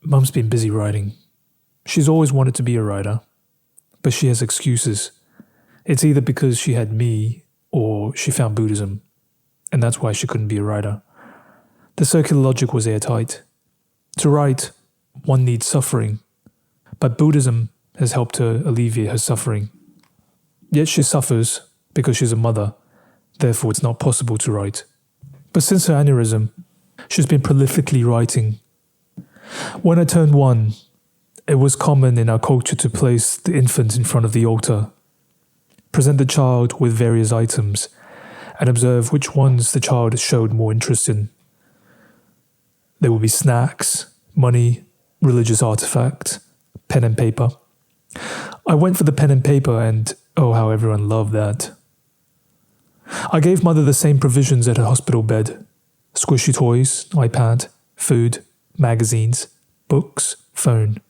Mum's been busy writing. She's always wanted to be a writer, but she has excuses. It's either because she had me or she found Buddhism, and that's why she couldn't be a writer. The circular logic was airtight. To write, one needs suffering, but Buddhism has helped her alleviate her suffering. Yet she suffers because she's a mother, therefore it's not possible to write. But since her aneurysm, she's been prolifically writing. When I turned 1, it was common in our culture to place the infant in front of the altar, present the child with various items, and observe which ones the child showed more interest in. There would be snacks, money, religious artifacts, pen and paper. I went for the pen and paper, and oh, how everyone loved that. I gave Mother the same provisions at her hospital bed: squishy toys, iPad, food, magazines, books, phone.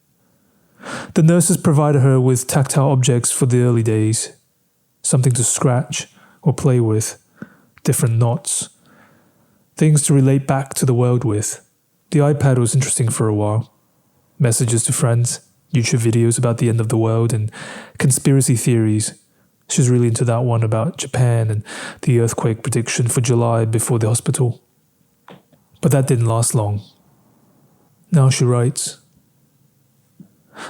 The nurses provided her with tactile objects for the early days, something to scratch or play with, different knots, things to relate back to the world with. The iPad was interesting for a while. Messages to friends, YouTube videos about the end of the world, and conspiracy theories. She was really into that one about Japan and the earthquake prediction for July before the hospital. But that didn't last long. Now she writes.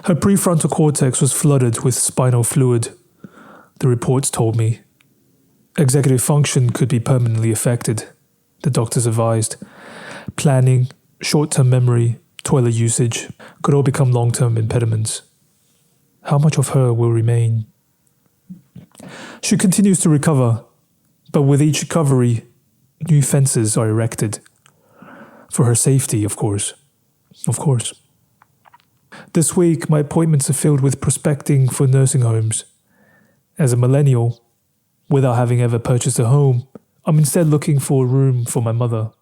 Her prefrontal cortex was flooded with spinal fluid, the reports told me. Executive function could be permanently affected, the doctors advised. Planning, short-term memory, toilet usage could all become long-term impediments. How much of her will remain? She continues to recover, but with each recovery, new fences are erected. For her safety, of course. Of course. This week, my appointments are filled with prospecting for nursing homes. As a millennial, without having ever purchased a home, I'm instead looking for a room for my mother.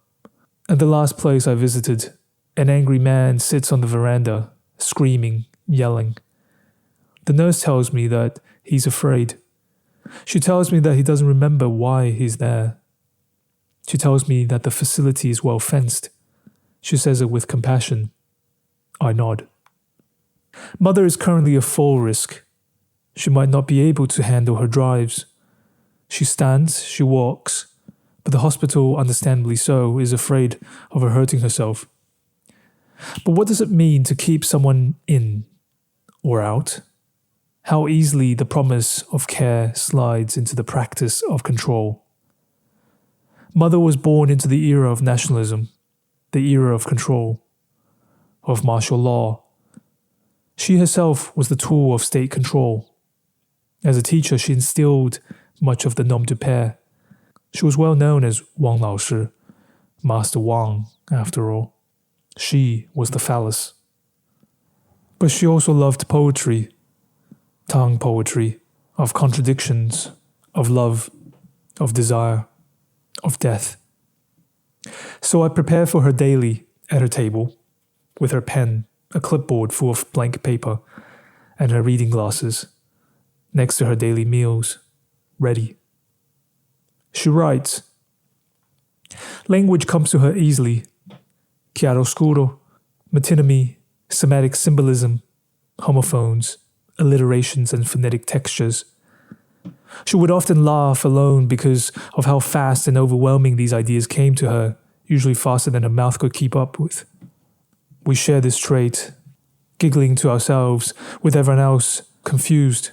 At the last place I visited, an angry man sits on the veranda, screaming, yelling. The nurse tells me that he's afraid. She tells me that he doesn't remember why he's there. She tells me that the facility is well fenced. She says it with compassion. I nod. Mother is currently a fall risk. She might not be able to handle her drives. She stands, she walks, but the hospital, understandably so, is afraid of her hurting herself. But what does it mean to keep someone in or out? How easily the promise of care slides into the practice of control. Mother was born into the era of nationalism, the era of control, of martial law. She herself was the tool of state control. As a teacher, she instilled much of the nom du père. She was well known as Wang Lao Shi, Master Wang, after all. She was the phallus. But she also loved poetry, tongue poetry, of contradictions, of love, of desire, of death. So I prepare for her daily at her table, with her pen, a clipboard full of blank paper, and her reading glasses, next to her daily meals, ready. She writes. Language comes to her easily. Chiaroscuro, metonymy, semantic symbolism, homophones, alliterations and phonetic textures. She would often laugh alone because of how fast and overwhelming these ideas came to her, usually faster than her mouth could keep up with. We share this trait, giggling to ourselves, with everyone else confused,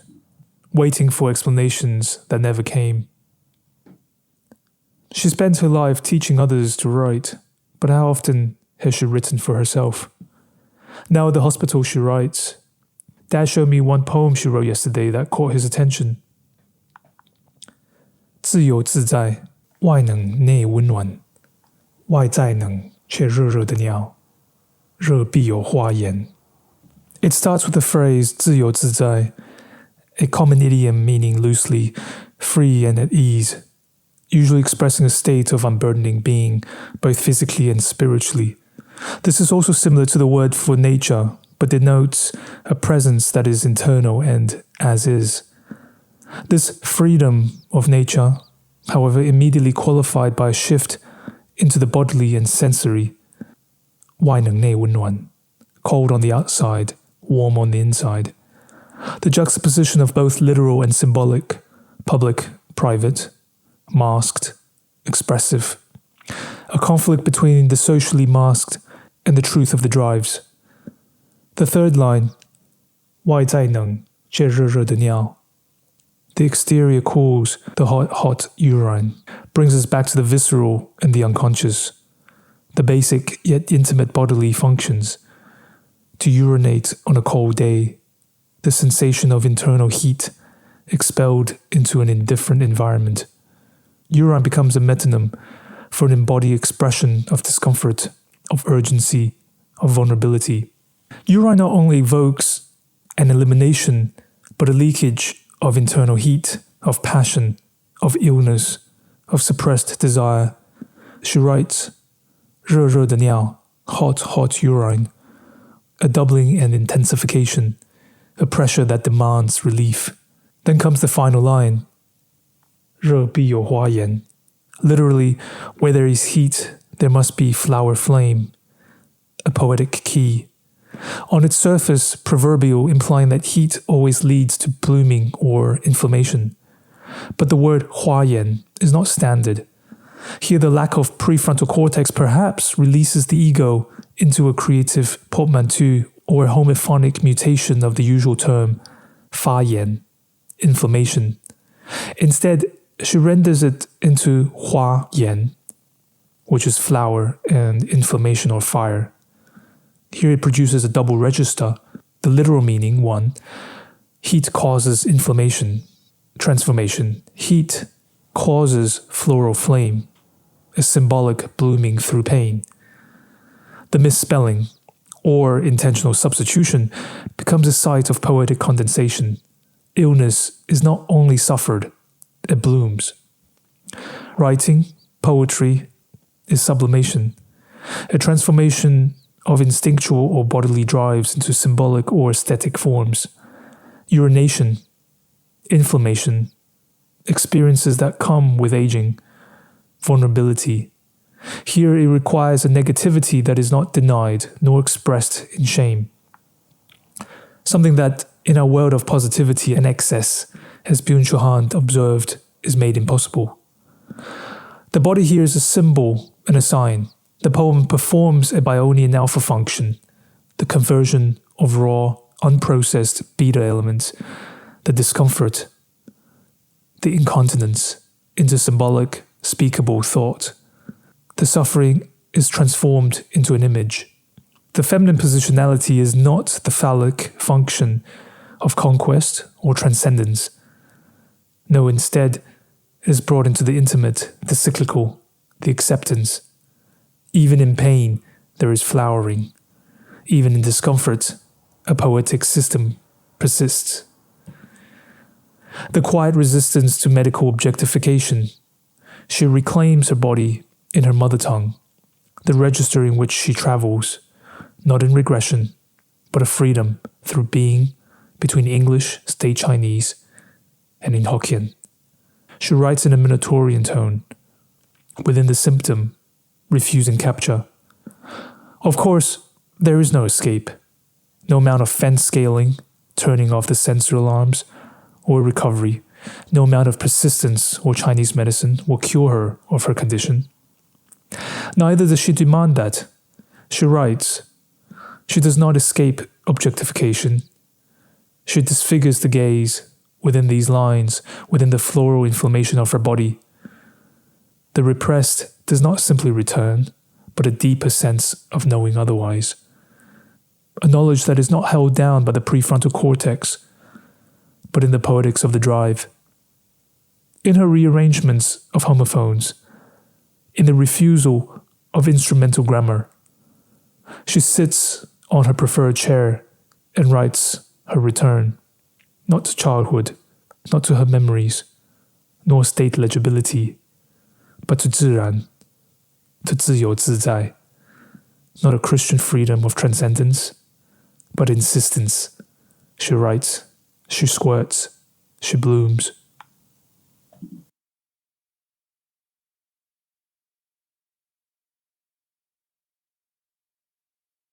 waiting for explanations that never came. She spent her life teaching others to write, but how often has she written for herself? Now at the hospital she writes. Dad showed me one poem she wrote yesterday that caught his attention. 自由自在，外冷内温暖，外再冷却热热的鸟，热必有花颜. It starts with the phrase 自由自在, a common idiom meaning loosely, free and at ease, usually expressing a state of unburdening being, both physically and spiritually. This is also similar to the word for nature, but denotes a presence that is internal and as is. This freedom of nature, however, immediately qualified by a shift into the bodily and sensory. 外冷内温暖, cold on the outside, warm on the inside. The juxtaposition of both literal and symbolic, public, private, masked, expressive. A conflict between the socially masked and the truth of the drives. The third line, 外在能借热热的尿. The exterior cools the hot urine, brings us back to the visceral and the unconscious, the basic yet intimate bodily functions. To urinate on a cold day, the sensation of internal heat expelled into an indifferent environment. Urine becomes a metonym for an embodied expression of discomfort, of urgency, of vulnerability. Urine not only evokes an elimination, but a leakage of internal heat, of passion, of illness, of suppressed desire. She writes, 热热的尿, hot, hot urine, a doubling and intensification, a pressure that demands relief. Then comes the final line, 热必有花颜. Literally, where there is heat, there must be flower flame, a poetic key. On its surface, proverbial, implying that heat always leads to blooming or inflammation. But the word 花颜 is not standard. Here the lack of prefrontal cortex perhaps releases the ego into a creative portmanteau or a homophonic mutation of the usual term 发炎, inflammation. Instead, she renders it into 花炎, which is flower and inflammation or fire. Here it produces a double register. The literal meaning, 1, heat causes inflammation, transformation. Heat causes floral flame, a symbolic blooming through pain. The misspelling, or intentional substitution, becomes a site of poetic condensation. Illness is not only suffered, it blooms. Writing, poetry, is sublimation, a transformation of instinctual or bodily drives into symbolic or aesthetic forms. Urination, inflammation, experiences that come with aging, vulnerability. Here it requires a negativity that is not denied nor expressed in shame. Something that, in our world of positivity and excess, as Byung-Chul Han observed, is made impossible. The body here is a symbol and a sign. The poem performs a Bionian alpha function, the conversion of raw, unprocessed beta elements, the discomfort, the incontinence, into symbolic, speakable thought. The suffering is transformed into an image. The feminine positionality is not the phallic function of conquest or transcendence. No, instead, it is brought into the intimate, the cyclical, the acceptance. Even in pain, there is flowering. Even in discomfort, a poetic system persists. The quiet resistance to medical objectification. She reclaims her body in her mother tongue, the register in which she travels, not in regression, but a freedom through being between English, State Chinese, and in Hokkien. She writes in a Minotaurian tone, within the symptom, refusing capture. Of course, there is no escape, no amount of fence scaling, turning off the sensor alarms, or recovery, no amount of persistence or Chinese medicine will cure her of her condition. Neither does she demand that. She writes, she does not escape objectification. She disfigures the gaze within these lines, within the floral inflammation of her body. The repressed does not simply return, but a deeper sense of knowing otherwise. A knowledge that is not held down by the prefrontal cortex, but in the poetics of the drive. In her rearrangements of homophones, in the refusal of instrumental grammar, she sits on her preferred chair and writes her return, not to childhood, not to her memories, nor state legibility, but to 自然, to 自由自在, not a Christian freedom of transcendence, but insistence. She writes, she squirts, she blooms.